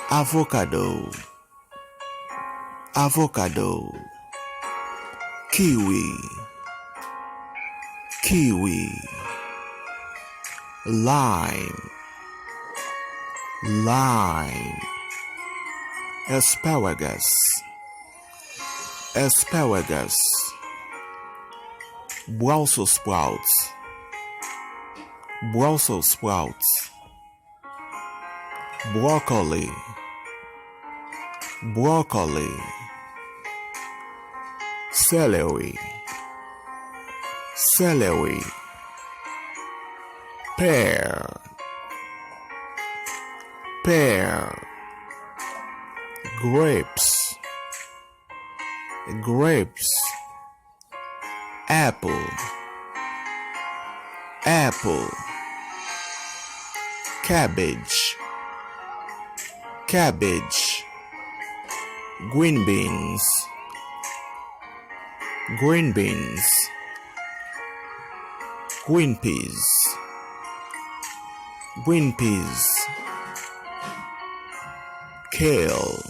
avocado, avocado, kiwi, kiwi, lime, lime, asparagus, asparagus, Brussels sprouts, Brussels sprouts, broccoli, broccoli, celery, celery, pear, pear, grapes, grapes, apple, apple, cabbage, cabbage, green beans, green beans, green peas, green peas, kale,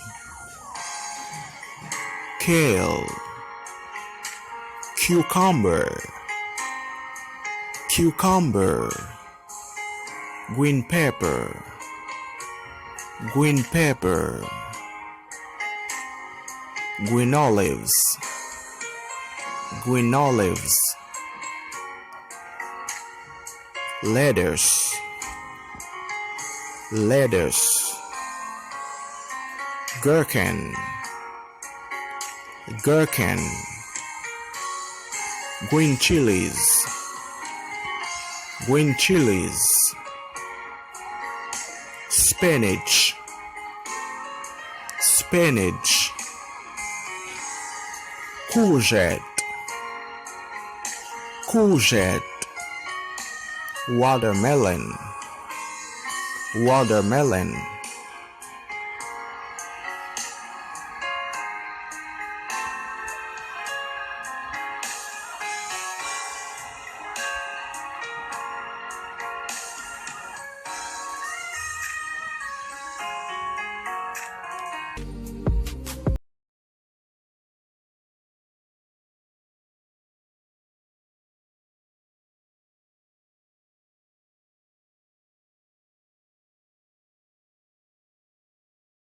kale, cucumber, cucumber, green pepper, green pepper, green olives, green olives, lettuce, lettuce, gherkin, gherkin, green chilies, green chilies, spinach, spinach, courgette, courgette, watermelon, watermelon,